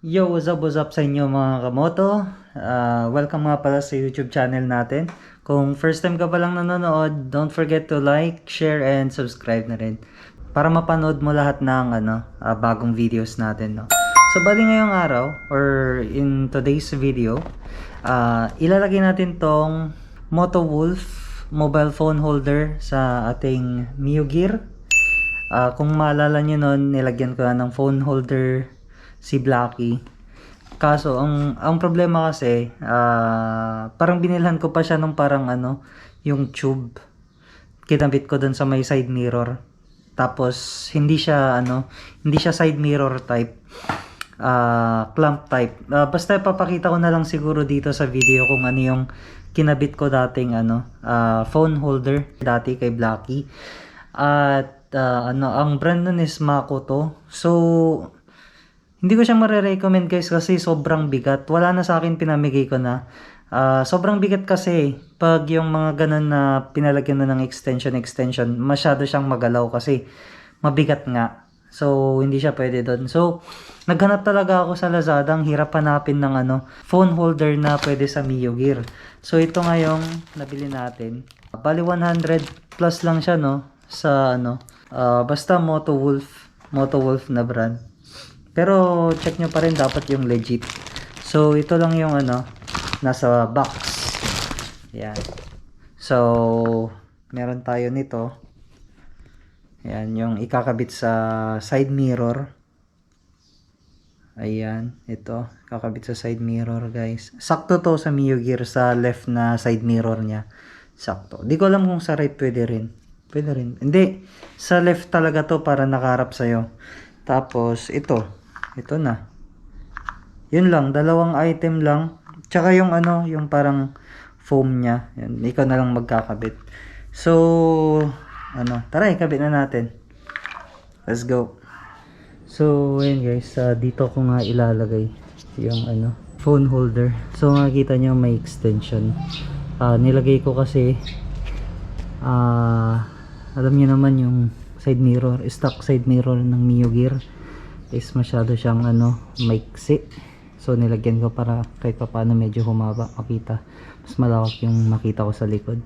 Yo, what's up sa inyo mga kamoto? Welcome nga pala sa YouTube channel natin. Kung first time ka pa lang nanonood, don't forget to like, share, and subscribe na rin. Para mapanood mo lahat ng bagong videos natin. No? So, bali ngayong araw, or in today's video, ilalagay natin tong Moto Wolf mobile phone holder sa ating Mio Gear. Kung maalala nyo nun, nilagyan ko ng phone holder si Blacky. Kaso ang problema kasi parang binilhan ko pa siya nung parang yung tube. Kinabit ko dun sa may side mirror. Tapos hindi siya side mirror type. Clamp type. Basta papakita ko na lang siguro dito sa video kung ano yung kinabit ko dating phone holder dati kay Blacky. At ang brand nun is Makoto. So hindi ko siya marirecommend guys kasi sobrang bigat. Wala na sa akin, pinamigay ko na. Sobrang bigat kasi pag yung mga ganun na pinalagyan na ng extension, masyado siyang magalaw kasi mabigat nga. So hindi siya pwede doon. So naghanap talaga ako sa Lazada. Ang hirap hanapin ng phone holder na pwede sa Mio Gear. So ito nga yung nabili natin. Bali 100 plus lang siya no sa basta Moto Wolf na brand. Pero check nyo pa rin dapat yung legit. So ito lang yung nasa box. Yan. So meron tayo nito. Yan yung ikakabit sa side mirror. Ayan, ito kakabit sa side mirror guys. Sakto to sa Mio Gear sa left na side mirror niya. Sakto. Di ko alam kung sa right pwede rin. Pwede rin. Hindi, sa left talaga to para nakaharap sa'yo. Tapos ito na. Yun lang, dalawang item lang. Tsaka yung yung parang foam niya. Yan, ikaw na lang magkakabit. So, tara ikabit na natin. Let's go. So, ayan guys, dito ko nga ilalagay yung phone holder. So, makikita nyo may extension. Nilagay ko kasi alam niyo naman yung side mirror, stock side mirror ng Mio Gear is masyado siyang maiksi. So nilagyan ko para kahit paano medyo humaba, makita mas malawak yung makita ko sa likod.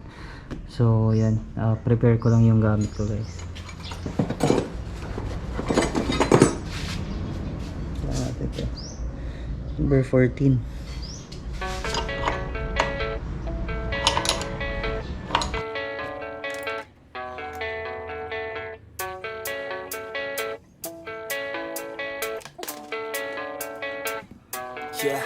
So yan, prepare ko lang yung gamit ko guys. Number 14. Yeah,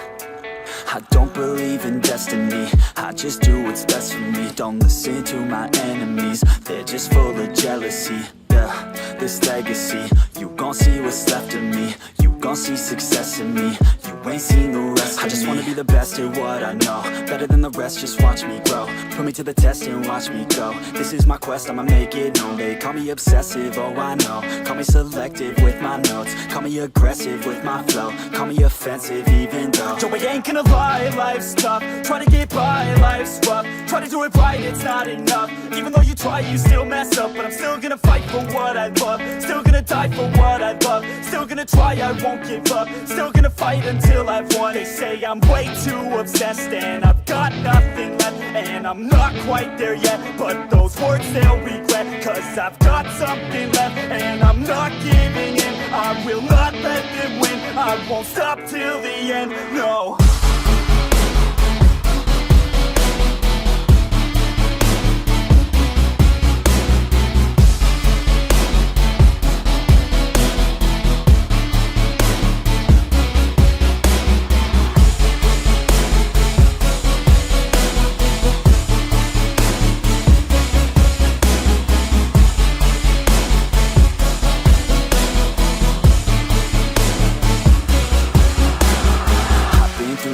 I don't believe in destiny. I just do what's best for me. Don't listen to my enemies. They're just full of jealousy. Yeah, this legacy, you gon' see what's left of me. You gon' see success in me. You ain't seen the rest of me. I just wanna be the best at what I know. Better than the rest, just watch me grow. Put me to the test and watch me go. This is my quest, I'ma make it known. They call me obsessive, oh I know. Call me selective with my notes. Call me aggressive with my flow. Call me offensive even though Joe, I ain't gonna lie, life's tough. Try to get by, life's rough. Try to do it right, it's not enough. Even though you try, you still mess up. But I'm still gonna fight for what I love. Still gonna die for what I love. Still gonna try, I won't give up. Still gonna fight until I've won. They say I'm way too obsessed and I've got nothing left. And I'm not quite there yet, but those words they'll regret. Cause I've got something left and I'm not giving in. I will not let them win. I won't stop till the end, no.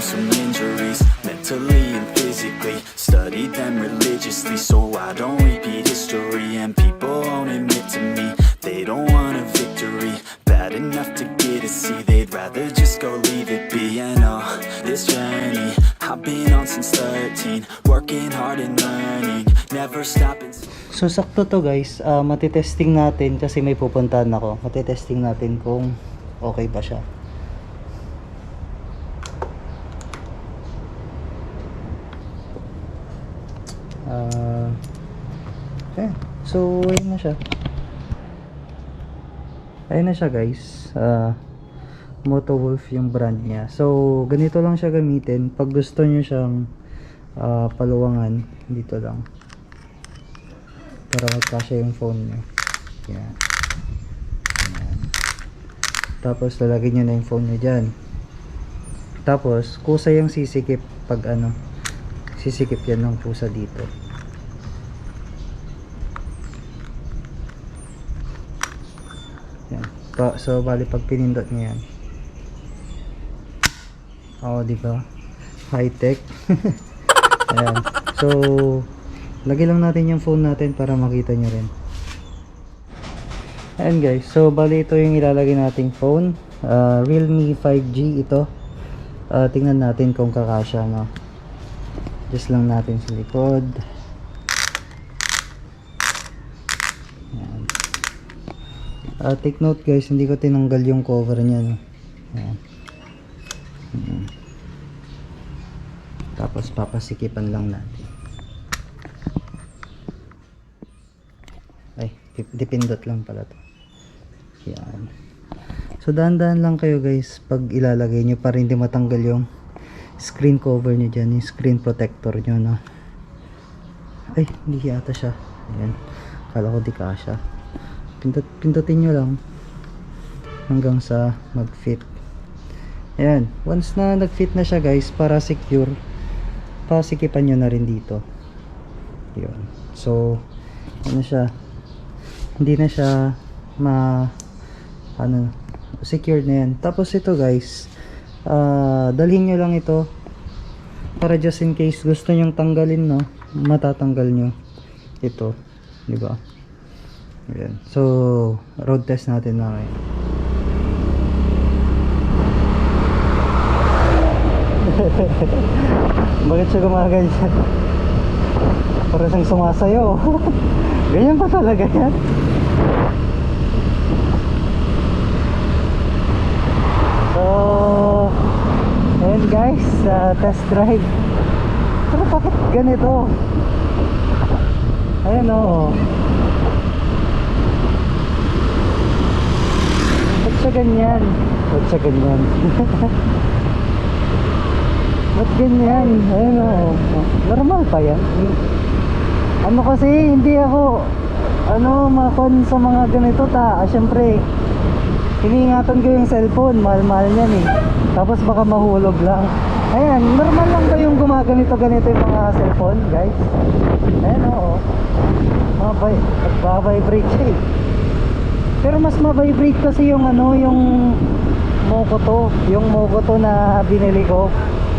Some injuries, mentally and physically. Studied them religiously so I don't repeat history. And people won't admit to me they don't want a victory. Bad enough to get a C, they'd rather just go leave it be. I know this journey I've been on since 13. Working hard and learning, never stopping. So sakto to guys, matitesting natin kasi may pupuntahan ako. Matitesting natin kung okay ba siya. Ayan. So, ayun na siya. Ayun na siya guys. Moto Wolf yung brand niya. So, ganito lang siya gamitin. Pag gusto nyo siyang paluwangan, dito lang. Para magkasya yung phone nyo. Yan. Yan. Tapos, lalagyan nyo na yung phone nyo dyan. Tapos, kusa yung sisikip pag sisikip yan ng pusa dito. Yan. So, bali pag pinindot nyo yan. Diba? High tech. Ayan. So, lagay lang natin yung phone natin para makita nyo rin. Ayan guys. So, bali ito yung ilalagay nating phone. Realme 5G ito. Tingnan natin kung kakasya, no? Just lang natin sa likod. Ayan. Take note guys, hindi ko tinanggal yung cover niya, no? Ayan. Tapos papasikipan lang natin. Ay, dipindot lang pala to. Yan. So dahan-dahan lang kayo guys pag ilalagay nyo para hindi matanggal yung screen cover nyo dyan, yung screen protector nyo, no? Ay, hindi yata siya. Ayan. Kala ko di kasya. Pindutin nyo lang hanggang sa mag-fit. Ayan. Once na nag-fit na siya guys, para secure, pasikipan nyo na rin dito. Yun. So, ano siya, hindi na siya secured na yan. Tapos ito guys, dalhin nyo lang ito para just in case gusto nyong tanggalin, no, matatanggal nyo ito, diba? Ayan. So, road test natin na ngayon. Bakit siya gumaganyan? Para siyang sumasayo. Ganyan pa talaga yan. So, ayan guys, test drive. Pero bakit ganito? Ayan o. Ba't siya ganyan? Ba't siya ganyan? Ba't ganyan? Ayun o. Normal pa yan. Ano kasi, hindi ako makon sa mga ganito syempre, iniingatan ko yung cellphone. Mahal-mahal yan eh. Tapos baka mahulog lang. Ayan, normal lang ba yung gumaganito-ganito yung mga cellphone, guys? Ayan o. Nagbabibrate siya eh. Pero mas mabibrate kasi yung yung Mokoto na binili ko.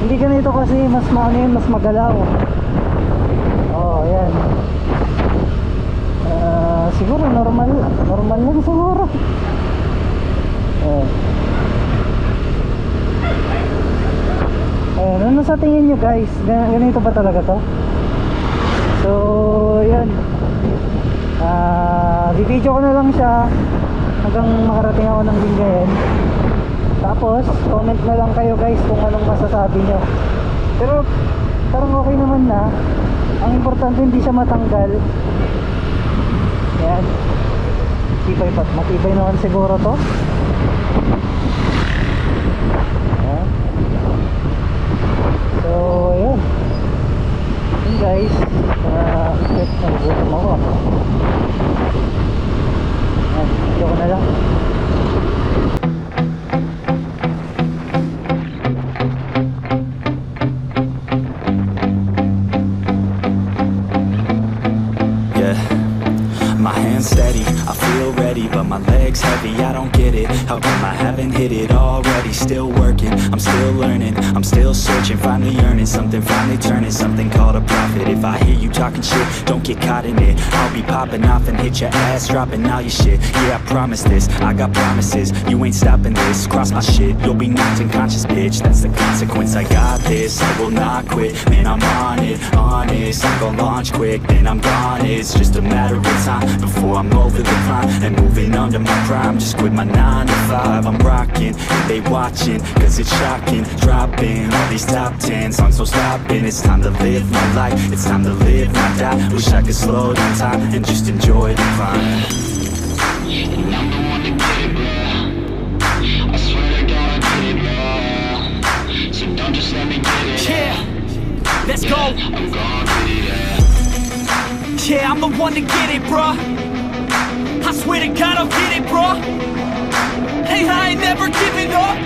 Hindi ganito kasi, mas mas magalaw. Ayan. Siguro normal lang siguro. Ayan, ano sa tingin nyo guys? Ganito ba talaga to? So, yan. Video ko na lang siya hanggang makarating ako ng Lingayen. Tapos, comment na lang kayo guys kung anong masasabi nyo. Pero, parang okay naman na. Ang importante hindi siya matanggal. Ayan. Matibay naman siguro to. Ayan. So, ayan. Ayan guys. Nagugutom ako. Ayan. Video ko na lang. Steady, I feel ready, but my legs heavy, I don't get it. How come I haven't hit it already? Still working, I'm still learning, I'm still searching, finally earning something, finally turning something called a profit. If I hear you talking shit, don't get caught in it. I'll be popping off and hit your ass, dropping all your shit. Yeah, I promise this, I got promises, you ain't stopping this. Cross my shit, you'll be knocked unconscious, bitch. That's the consequence, I got this, I will not quit. Man, I'm on it, honest, I'm gon' launch quick, then I'm gone. It's just a matter of time before I'm over the climb and moving under my prime. Just quit my 9 to 5, I'm rocking, they watching, cause it's shocking, dropping all these top 10 songs, so stopping. It's time to live my life, it's time to live my die. Wish I could slow down time and just enjoy the climb. And I'm the one to get it, bro. I swear to God I get it, bro. So don't just let me get it. Yeah, let's go. I'm gonna get it, yeah. Yeah, I'm the one to get it, bruh. I swear to God I'll get it, bruh. Hey, I ain't never giving up.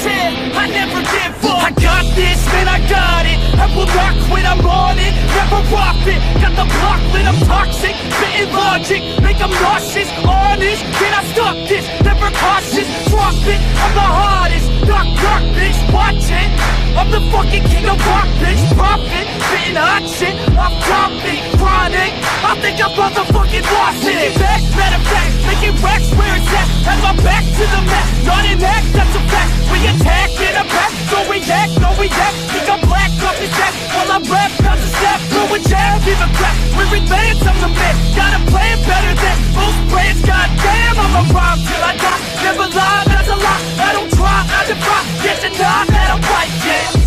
Yeah, I never give up. I got this, man, I got it. I will not quit, I'm on it. Never rock it. Got the block lit, I'm toxic. Spitting logic, make them nauseous. Honest, can I stop this? Never cautious, drop it. I'm the hardest. Knock, knock, bitch, watch it. I'm the fucking king of rock, bitch. Profit, spitting hot shit. I'm topic, chronic. I think I'm motherfucking lost it. Making back, matter of fact, making racks where it's at. Have my back to the mat, not an act, that's a fact. We attack in a back, don't react, no react. Think I'm black off his ass while I rap, bounce a step, throw a jab, give a crap. We're advanced, I'm the man. Got a plan better than most brands. Goddamn, I'ma rhyme till I die. Never lie, that's a lie. I don't try, I defy. Get denied that I'm right, yeah.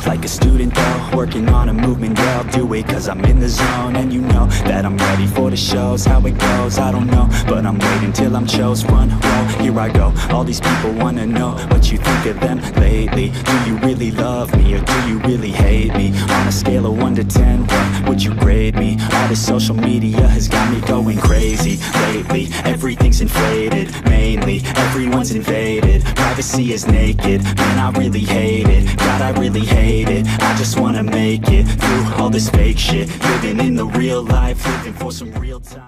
Like a student though, working on a movement, yeah, I'll do it cause I'm in the zone. And you know that I'm ready for the shows. How it goes, I don't know, but I'm waiting till I'm chose. Front row, here I go. All these people wanna know what you think of them lately. Do you really love me or do you really hate me? On a scale of 1 to 10, what would you grade me? All this social media has got me going crazy lately. Everything's inflated, mainly everyone's invaded. Privacy is naked, man, I really hate it. God, I really hate it. I just wanna make it through all this fake shit. Living in the real life, living for some real time.